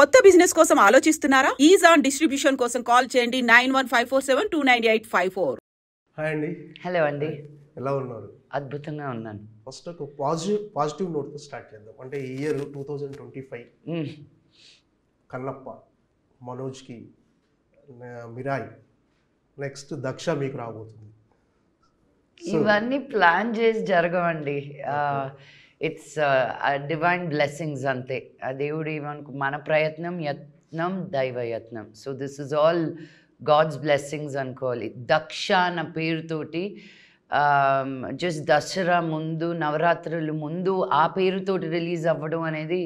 కొత్త బిజినెస్ కోసం ఆలోచిస్తున్నారా? ఈజ్ ఆన్ డిస్ట్రిబ్యూషన్ కోసం కాల్ చేయండి 9154729854. హాయ్ అండి. హలో అండి. ఎలా ఉన్నారు? అద్భుతంగా ఉన్నాను. ఫస్ట్ ఒక పాజిటివ్ నోట్తో స్టార్ట్ చేద్దాం. అంటే ఈ ఇయర్ 2025 కన్నప్ప, మనోజ్కి మిరాయి, నెక్స్ట్ దక్ష మీకు రాబోతుంది. ఇవన్నీ ప్లాన్ చేసి జరగవండి. ఇట్స్ డివైన్ బ్లెస్సింగ్స్ అంతే. ఆ దేవుడు ఏమనుకు మన ప్రయత్నం యత్నం దైవయత్నం. So this is all God's blessings అనుకోవాలి. దక్ష అన్న పేరుతోటి జస్ట్ దసరా ముందు, నవరాత్రులు ముందు ఆ పేరుతోటి రిలీజ్ అవ్వడం అనేది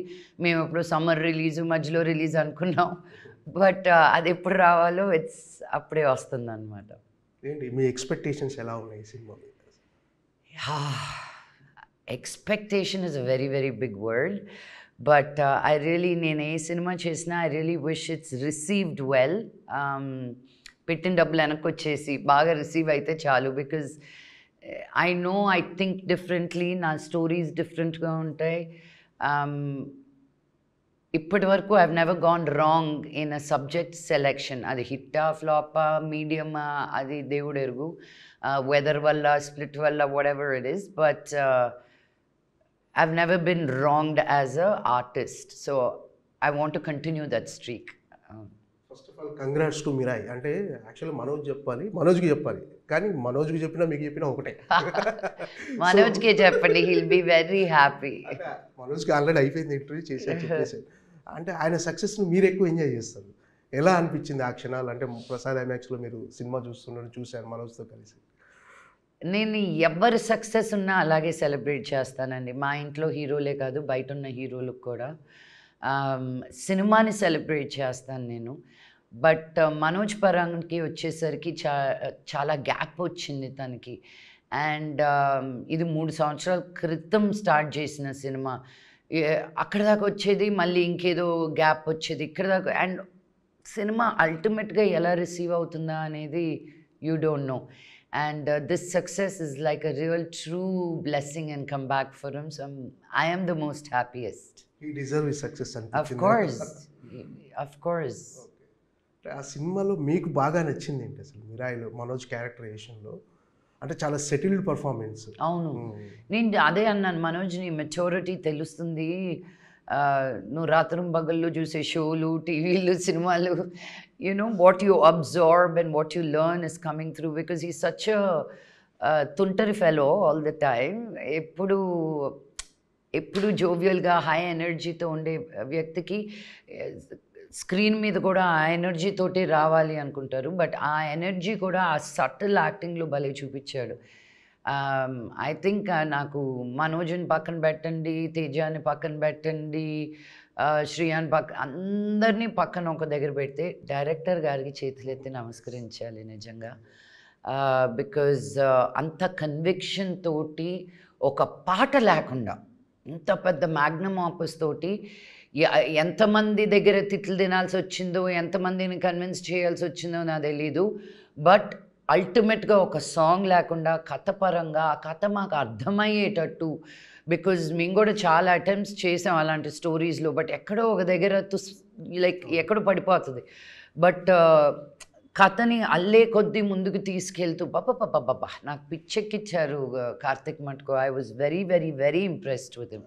మేము ఎప్పుడు సమ్మర్ రిలీజు మధ్యలో రిలీజ్ అనుకున్నాం. బట్ అది ఎప్పుడు రావాలో అప్పుడే వస్తుంది అనమాట. ఏంటి మీ ఎక్స్పెక్టేషన్స్ ఎలా ఉన్నాయి cinema? Expectation is a very very big word. But నేను ఏ సినిమా చేసినా I really wish it's received well. పెట్టిన డబ్బులు వెనక్కి వచ్చేసి బాగా రిసీవ్ అయితే చాలు. Because I know I think differently, నా స్టోరీస్ డిఫరెంట్గా ఉంటాయి. ఇప్పటి వరకు I never gone wrong in a subject selection. అది హిట్టా ఫ్లాపా మీడియమా అది దేవుడు ఎరుగు, వెదర్ వల్ల స్ప్లిట్ వల్ల what ever it is. But I've never been wronged as an artist. So I want to continue that streak. First of all congrats to Mirai. అంటే actually మనోజ్కి చెప్పాలి కానీ మనోజ్కి చెప్పినా మీకు చెప్పినా ఒకటే. మనోజ్కి చెప్పండి, he'll be very happy. మనోజ్కి ఆల్రెడీ అయిపోయింది, ఇంటర్వ్యూ చెప్పేసారు. అంటే ఆయన సక్సెస్ని మీరు ఎక్కువ ఎంజాయ్ చేస్తారు. ఎలా అనిపించింది ఆ క్షణాలు? అంటే ప్రసాద్ ఐమాక్స్లో మీరు సినిమా చూశాను మనోజ్తో కలిసి. నేను ఎవరి సక్సెస్ ఉన్నా అలాగే సెలబ్రేట్ చేస్తానండి. మా ఇంట్లో హీరోలే కాదు, బయట ఉన్న హీరోలకు కూడా సినిమాని సెలబ్రేట్ చేస్తాను నేను. బట్ మనోజ్ పరాన్కి వచ్చేసరికి చాలా గ్యాప్ వచ్చింది తనకి. అండ్ ఇది 3 సంవత్సరాల క్రితం స్టార్ట్ చేసిన సినిమా. అక్కడ దాకా వచ్చేది, మళ్ళీ ఇంకేదో గ్యాప్ వచ్చేది ఇక్కడ దాకా. అండ్ సినిమా అల్టిమేట్గా ఎలా రిసీవ్ అవుతుందా అనేది you don't know. And this success is like a real true blessing and comeback for him. So I am the most happiest. He deserves his success. Of course. Of course. ఆ సినిమాలో మీకు బాగా నచ్చింది ఏంటి అసలు? మిరాయిలో మనోజ్ క్యారెక్టరైజేషన్లో అంటే చాలా సెటిల్డ్ పర్ఫార్మెన్స్. అవును, నేను అదే అన్నాను. మనోజ్ నీ మెచ్యూరిటీ తెలుస్తుంది. నువ్వు రాత్రం పగళ్ళు చూసే షోలు, టీవీలు, సినిమాలు, you know what you absorb and what you learn is coming through because he's such a tuntari fellow all the time. ఎప్పుడు జోవియల్గా హై ఎనర్జీతో ఉండే వ్యక్తికి స్క్రీన్ మీద కూడా ఆ ఎనర్జీ తోటి రావాలి అనుకుంటారు. బట్ ఆ ఎనర్జీ కూడా ఆ సటిల్ యాక్టింగ్లో భలే చూపించాడు. ఐ థింక్ నాకు మనోజ్ని పక్కన పెట్టండి, తేజాని పక్కన పెట్టండి, శ్రీయాన్ అందరినీ పక్కన ఒక దగ్గర పెడితే డైరెక్టర్ గారికి చేతులెత్తి నమస్కరించాలి నిజంగా. బికాజ్ అంత కన్విక్షన్ తోటి ఒక పాట లేకుండా ఇంత పెద్ద మ్యాగ్నమ్ ఆపస్ తోటి ఎంతమంది దగ్గర తిట్లు తినాల్సి వచ్చిందో, ఎంతమందిని కన్విన్స్ చేయాల్సి వచ్చిందో నాకు తెలీదు. బట్ అల్టిమేట్గా ఒక సాంగ్ లేకుండా కథ పరంగా ఆ కథ మాకు అర్థమయ్యేటట్టు, బికాజ్ మేము కూడా చాలా అటెంప్ట్స్ చేసాం అలాంటి స్టోరీస్లో. బట్ ఎక్కడో ఒక దగ్గర లైక్ ఎక్కడో పడిపోతుంది. బట్ కథని అల్లే కొద్దీ ముందుకు తీసుకెళ్తూ బాబా నాకు పిచ్చెక్కిచ్చారు కార్తిక్ మటుకు. I was very very very impressed with him.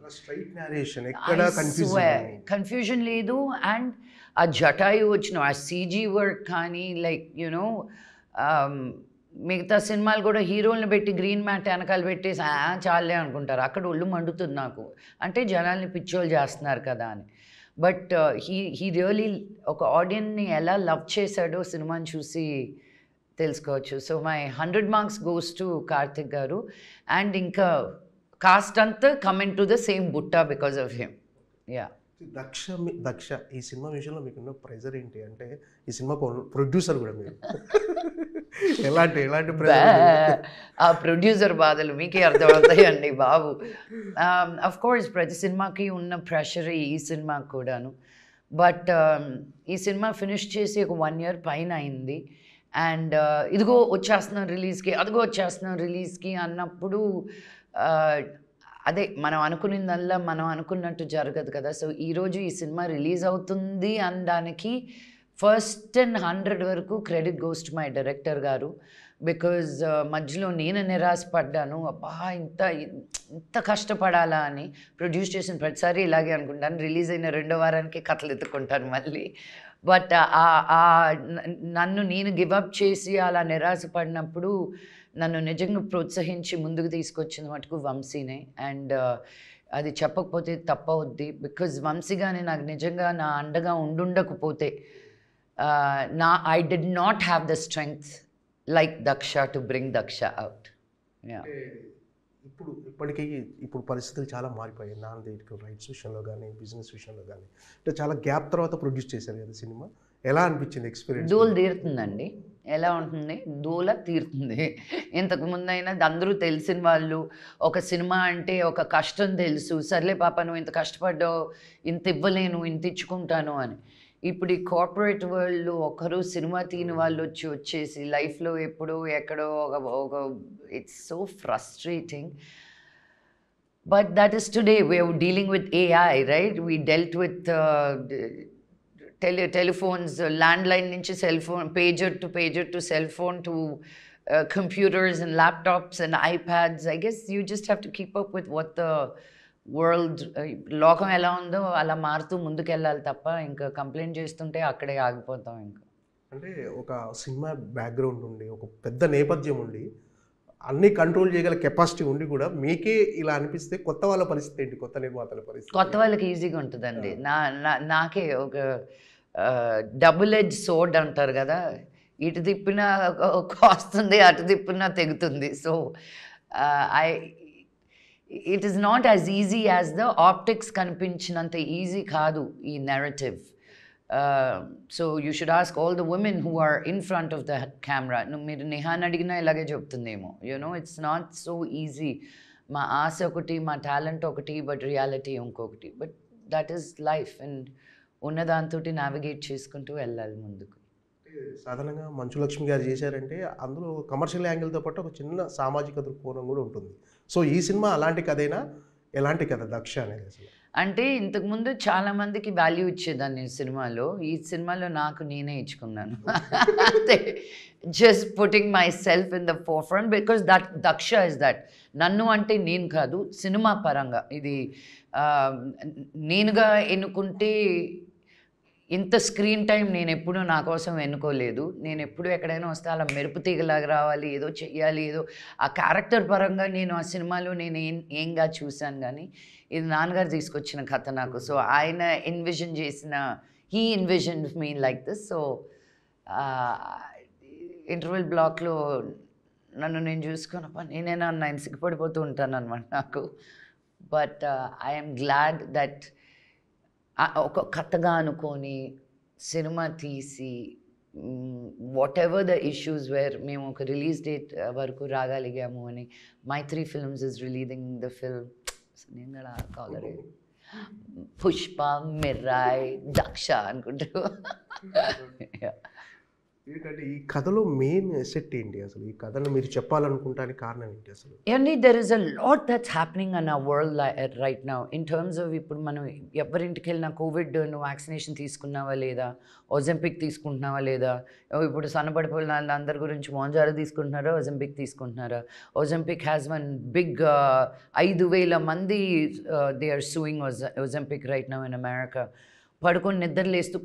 Confusion లేదు. అండ్ ఆ జటాయు వచ్చిన ఆ సీజీ వర్క్ కానీ లైక్ యూనో మిగతా సినిమాలు కూడా హీరోలను పెట్టి గ్రీన్ మ్యాట్ వెనకాల పెట్టేసి చాలే అనుకుంటారు. అక్కడ ఒళ్ళు మండుతుంది నాకు, అంటే జనాల్ని పిచ్చోళ్ళు చేస్తున్నారు కదా అని. బట్ హీ రియలీ ఒక ఆడియన్ని ఎలా లవ్ చేశాడో సినిమాని చూసి తెలుసుకోవచ్చు. So my 100 marks goes to Karthik garu. And ఇంకా కాస్ట్ అంతా coming to the same boat because of him. Ya. Daksha ఈ సినిమా విషయంలో మీకున్న ప్రెజర్ ఏంటి? అంటే ఈ సినిమా ప్రొడ్యూసర్ కూడా మీరు ఎలాంటి ఆ ప్రొడ్యూసర్ బాధలు మీకే అర్థమవుతాయండి బాబు. అఫ్ కోర్స్ ప్రతి సినిమాకి ఉన్న ప్రెషర్ ఈ సినిమాకి కూడాను. బట్ ఈ సినిమా ఫినిష్ చేసి ఒక 1 year పైన అయింది. అండ్ ఇదిగో వచ్చేస్తున్నాం రిలీజ్కి, అదిగో వచ్చేస్తున్నాం రిలీజ్కి అన్నప్పుడు అదే మనం అనుకున్నదల్లా మనం అనుకున్నట్టు జరగదు కదా. సో ఈరోజు ఈ సినిమా రిలీజ్ అవుతుంది అనడానికి ఫస్ట్ అండ్ 100 వరకు credit goes to my director గారు. బికాజ్ మధ్యలో నేను నిరాశపడ్డాను, అబ్బా ఇంత కష్టపడాలా అని. ప్రొడ్యూస్ చేసిన ప్రతిసారి ఇలాగే అనుకుంటాను, రిలీజ్ అయిన 2వ వారానికి కథలు ఎత్తుకుంటాను మళ్ళీ. బట్ నన్ను నేను గివప్ చేసి అలా నిరాశపడినప్పుడు నన్ను నిజంగా ప్రోత్సహించి ముందుకు తీసుకొచ్చిన మటుకు వంశీనే. అండ్ అది చెప్పకపోతే తప్పవుద్ది. బికాజ్ వంశీ గానే నాకు నిజంగా నా అండగా ఉండుండకపోతే I did not have the strength like Daksha to bring Daksha out. ఇప్పుడు పరిస్థితులు చాలా మారిపోయాయి. నాన్నదేటికి రైట్స్ విషయంలో కానీ బిజినెస్ విషయంలో కానీ అంటే చాలా గ్యాప్ తర్వాత ప్రొడ్యూస్ చేశారు కదా సినిమా. ఎలా అనిపించింది ఎక్స్పీరియన్స్? దూల తీరుతుందండి. ఎలా ఉంటుంది? దూల తీరుతుంది. ఇంతకు ముందైనా అందరూ తెలిసిన వాళ్ళు, ఒక సినిమా అంటే ఒక కష్టం తెలుసు, సర్లే పాప నువ్వు ఇంత కష్టపడ్డావు, ఇంత ఇవ్వలేను, ఇంత ఇచ్చుకుంటాను అని. ఇప్పుడు ఈ కార్పొరేట్ వరల్డ్లో ఒకరు సినిమా తీని వాళ్ళు వచ్చేసి లైఫ్లో ఎప్పుడో ఎక్కడో ఒక it's so frustrating. But that is today we are dealing with AI, right? We dealt with telephones, landline నుంచి cell phone, pager to cell phone to computers and laptops and iPads. I guess you just have to keep up with what the world, లోకం ఎలా ఉందో అలా మారుతూ ముందుకెళ్ళాలి తప్ప ఇంకా complaint చేస్తుంటే అక్కడే ఆగిపోతాం. ఇంకా అంటే ఒక సినిమా బ్యాక్గ్రౌండ్ ఉండి, ఒక పెద్ద నేపథ్యం ఉండి, అన్ని కంట్రోల్ చేయగల కెపాసిటీ ఉండి కూడా మీకే ఇలా అనిపిస్తే కొత్త వాళ్ళ పరిస్థితి ఏంటి? కొత్త నిర్మాతల పరిస్థితి? కొత్త వాళ్ళకి ఈజీగా ఉంటుందండి. నాకే ఒక డబుల్ ఎడ్జ్ సోర్డ్ అంటారు కదా, ఇటు తిప్పినా కాస్తుంది, అటు తిప్పినా తెగుతుంది. So it is not as easy as the optics కనిపించినంత ఈజీ కాదు ఈ narrative. So you should ask all the women who are in front of the camera. మీరు నిహాన్ అడిగినా ఇలాగే చెప్తుందేమో. You know it's not so easy. మా ఆశ ఒకటి, మా టాలెంట్ ఒకటి, బట్ రియాలిటీ ఇంకొకటి. But that is life. And ఉన్నదాంతో నావిగేట్ చేసుకుంటూ వెళ్ళాలి ముందుకు. సాధారణంగా మంచు లక్ష్మి గారు చేశారంటే అందులో కమర్షియల్ యాంగిల్తో పాటు ఒక చిన్న సామాజిక దృక్కోణం కూడా ఉంటుంది. సో ఈ సినిమా అలాంటి కథైనా, ఎలాంటి కథ దక్ష అనేది? అసలు అంటే ఇంతకుముందు చాలామందికి వాల్యూ ఇచ్చేదాన్ని సినిమాలో. ఈ సినిమాలో నాకు నేనే ఇచ్చుకున్నాను. అంతే, just putting my self in the four front because that Daksha is that. నన్ను అంటే నేను కాదు, సినిమా పరంగా ఇది నేనుగా ఎన్నుకుంటే ఇంత స్క్రీన్ టైం నేను ఎప్పుడూ నా కోసం ఎన్నుకోలేదు. నేను ఎప్పుడు ఎక్కడైనా వస్తే అలా మెరుపు తీగలాగా రావాలి, ఏదో చెయ్యాలి, ఏదో ఆ క్యారెక్టర్ పరంగా నేను ఆ సినిమాలో నేను ఏంగా చూశాను. కానీ ఇది నాన్నగారు తీసుకొచ్చిన కథ నాకు. సో ఆయన ఎన్విజన్ చేసిన, he envision me like this. So interval బ్లాక్లో నన్ను నేను చూసుకున్నప్ప నేనైనా ఆయన సిగ్గుపడిపోతూ ఉంటాను అనమాట నాకు. బట్ ఐఎమ్ గ్లాడ్ దట్ ఒక కథగా అనుకొని సినిమా తీసి whatever the issues were మేము ఒక రిలీజ్ డేట్ వరకు రాగలిగాము అని. Mythri films is releasing the film. నేను కూడా కాలరే పుష్ప, మిర్రాయ్, దక్ష అనుకుంటారు. ఏంటంటే ఈ కథలో మెయిన్ ఎసెట్ ఏంటి? అసలు ఈ కథను మీరు చెప్పాలనుకుంటానికి కారణం ఏంటి అసలు? అండి, there is a lot that's happening in our world right now in terms of, ఇప్పుడు మనం ఎవరింటికి వెళ్ళినా కోవిడ్ నువ్వు వ్యాక్సినేషన్ తీసుకున్నావా లేదా, ఒజంపిక్ తీసుకుంటున్నావా లేదా, ఇప్పుడు సన్నపడిపోయిన అందరి గురించి మోంజారా తీసుకుంటున్నారా, ఒజంపిక్ తీసుకుంటున్నారా? ఒజంపిక్ హ్యాస్ వన్ బిగ్ 5,000 మంది they are suing Ozempic right now in America. పడుకొని నిద్రలేస్తూ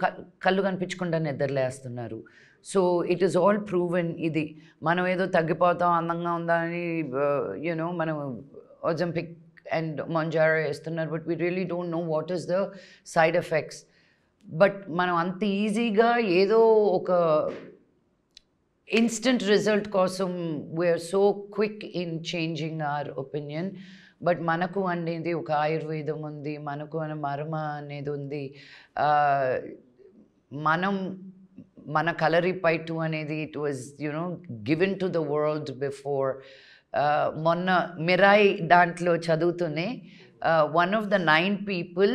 కళ్ళు కనిపించకుండా నిద్రలేస్తున్నారు. So it is all proven. ఇది మనం ఏదో తగ్గిపోతాం, అందంగా ఉందా అని యూనో మనం ఒజంపిక్ అండ్ మొంజారా వేస్తున్నారు. But we really don't know what is the side effects. But మనం అంత ఈజీగా ఏదో ఒక ఇన్స్టెంట్ రిజల్ట్ కోసం we are so quick in changing our opinion. But మనకు అనేది ఒక ఆయుర్వేదం ఉంది, మనకు అనే మర్మ అనేది ఉంది. మన కలరిపైటు అనేది it was you know given to the world before. మొన్న మిరాయ్ దాంట్లో చదువుతూనే వన్ ఆఫ్ ద 9 people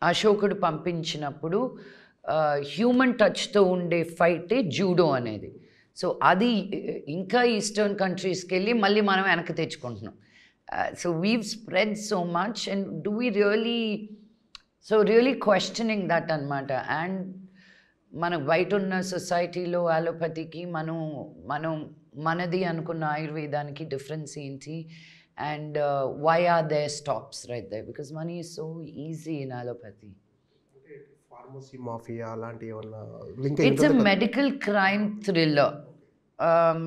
అశోకుడు పంపించినప్పుడు హ్యూమన్ టచ్తో ఉండే ఫైటే జూడో అనేది. సో అది ఇంకా ఈస్టర్న్ కంట్రీస్కి వెళ్ళి మళ్ళీ మనం వెనక్కి తెచ్చుకుంటున్నాం. So we've spread so much, and do we really, so really questioning that anamata. And మనకు బయట ఉన్న సొసైటీలో అలోపతికి మనం మనది అనుకున్న ఆయుర్వేదానికి డిఫరెన్స్ ఏంటి, and why are there stops right there, because money is so easy in allopathy. Pharmacy mafia అలాంటి ఏమన్నా link? It's a medical crime thriller.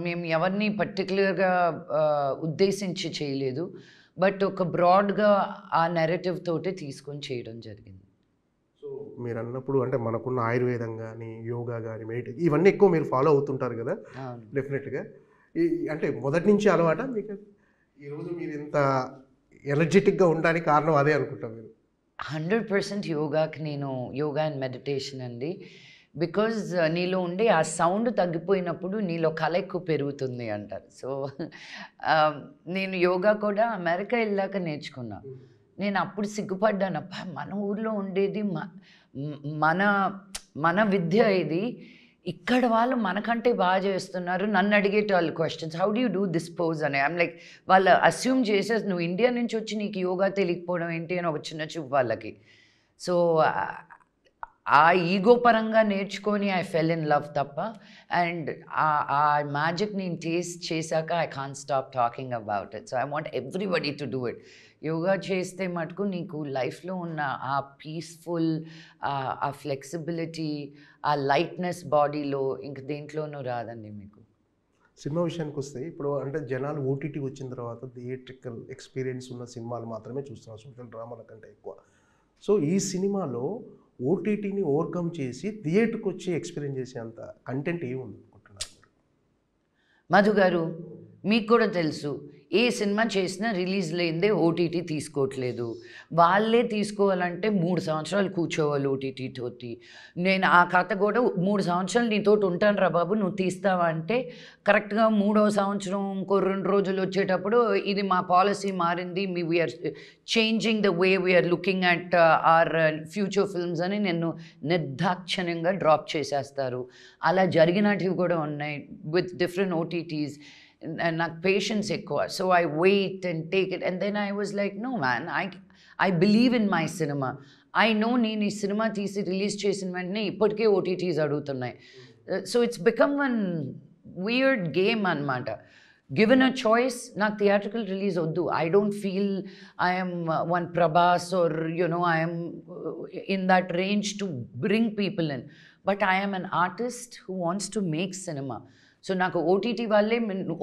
మేము ఎవరిని పర్టికులర్గా ఉద్దేశించి చేయలేదు, బట్ ఒక బ్రాడ్గా ఆ నెరేటివ్ తోటి తీసుకొని చేయడం జరిగింది. సో మీరు అన్నప్పుడు అంటే మనకున్న ఆయుర్వేదం కానీ, యోగా కానీ, మెడిటేషన్ ఇవన్నీ ఎక్కువ మీరు ఫాలో అవుతుంటారు కదా డెఫినెట్గా. అంటే మొదటి నుంచి అలవాట మీకు? ఈరోజు మీరు ఇంత ఎనర్జెటిక్గా ఉండడానికి కారణం అదే అనుకుంటాం మీరు? 100% యోగాకి నేను యోగా అండ్ మెడిటేషన్ అండి. బికాజ్ నీలో ఉండే ఆ సౌండ్ తగ్గిపోయినప్పుడు నీలో కళ ఎక్కువ పెరుగుతుంది అంటారు. సో నేను యోగా కూడా అమెరికా వెళ్ళాక నేర్చుకున్నా. నేను అప్పుడు సిగ్గుపడ్డాను, అబ్బా మన ఊర్లో ఉండేది మన విద్య ఇది, ఇక్కడ వాళ్ళు మనకంటే బాగా చేస్తున్నారు. నన్ను అడిగేటవాళ్ళు questions, how do you do this pose అని. ఐమ్ లైక్, వాళ్ళు అస్యూమ్ చేసేసి నువ్వు ఇండియా నుంచి వచ్చి నీకు యోగా తెలియకపోవడం ఏంటి అని ఒక చిన్న చూపు వాళ్ళకి. సో ఆ ఈగో పరంగా నేర్చుకొని ఐ ఫెల్ ఇన్ లవ్ తప్ప, అండ్ ఆ మ్యాజిక్ నేను టేస్ట్ చేశాక I can't stop talking about it. So I want everybody to do it. Yoga చేస్తే మటుకు నీకు లైఫ్లో ఉన్న ఆ పీస్ఫుల్, ఆ ఫ్లెక్సిబిలిటీ, ఆ లైట్నెస్ బాడీలో ఇంక దేంట్లోనూ రాదండి మీకు. సినిమా విషయానికి వస్తే ఇప్పుడు అంటే జనాలు ఓటీటీ వచ్చిన తర్వాత థియేట్రికల్ ఎక్స్పీరియన్స్ ఉన్న సినిమాలు మాత్రమే చూస్తున్నారు, సోషల్ డ్రామాల కంటే ఎక్కువ. సో ఈ సినిమాలో ఓటీటీని ఓవర్కమ్ చేసి థియేటర్కి వచ్చి ఎక్స్పీరియన్స్ చేసేంత కంటెంట్ ఏముంది అనుకుంటున్నారు మీరు? మధు గారు, మీకు కూడా తెలుసు, ఏ సినిమా చేసినా రిలీజ్ లేనిదే ఓటీటీ తీసుకోవట్లేదు. వాళ్ళే తీసుకోవాలంటే 3 సంవత్సరాలు కూర్చోవాలి ఓటీటీ తోటి. నేను ఆ కథ కూడా 3 సంవత్సరాలు నీతోటి ఉంటాను రా బాబు, నువ్వు తీస్తావా అంటే కరెక్ట్గా 3వ సంవత్సరం ఇంకో 2 రోజులు వచ్చేటప్పుడు ఇది మా పాలసీ మారింది, we're changing the way we're looking at our future films అని నిన్ను నిర్దాక్షిణ్యంగా డ్రాప్ చేసేస్తారు. అలా జరిగినటివి కూడా ఉన్నాయి విత్ డిఫరెంట్ ఓటీటీస్. And నాకు పేషెన్స్ ఎక్కువ. So I wait and take it, and then I was like, no man, I believe in my cinema. I know నేను ఈ సినిమా తీసి రిలీజ్ చేసిన వెంటనే ఇప్పటికే ఓటీటీస్ అడుగుతున్నాయి. So it's become one weird game అనమాట. గివెన్ అ చాయిస్, నాకు theatrical release వద్దు. I don't feel I'm one Prabhas or I'm in that range to bring people in, but I'm an artist who wants to make cinema. So నాకు OTT వాళ్ళే,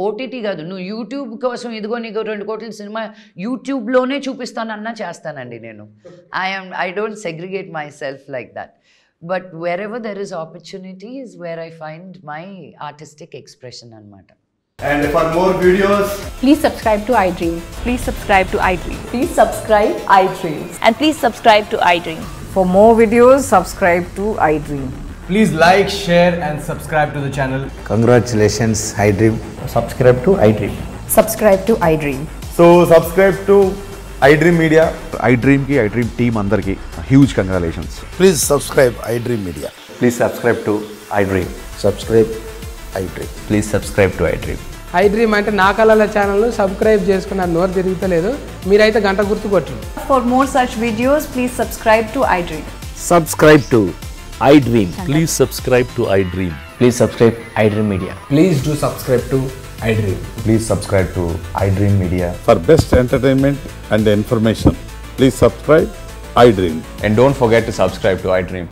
OTT కాదు, నువ్వు YouTube కోసం ఇదిగో నీకు 2 కోట్ల సినిమా యూట్యూబ్లోనే చూపిస్తానన్నా చేస్తానండి నేను. I don't segregate my self like that. But where ever there is opportunity is where I find my artistic expression అనమాట. And for more videos, please subscribe to iDream. Please subscribe to iDream. Please subscribe iDream. And please subscribe to iDream. For more videos, subscribe to iDream. please like, share and subscribe to the channel. Congratulations, iDream. Subscribe to iDream. Subscribe to iDream. So subscribe to iDream Media. iDream ki iDream team andarki huge congratulations. Please subscribe iDream Media. Please subscribe to iDream. Subscribe iDream. Please subscribe to iDream. iDream అంటే నా కళల channel subscribe చేసుకున్న నోరు తిరుగుతలేదు, మీరైతే గంట గుర్తు కొట్టండి. For more such videos, please subscribe to iDream. Subscribe to iDream. Please subscribe to iDream. Please subscribe iDream Media. Please do subscribe to iDream. Please subscribe to iDream Media. For best entertainment and information, please subscribe iDream. And don't forget to subscribe to iDream.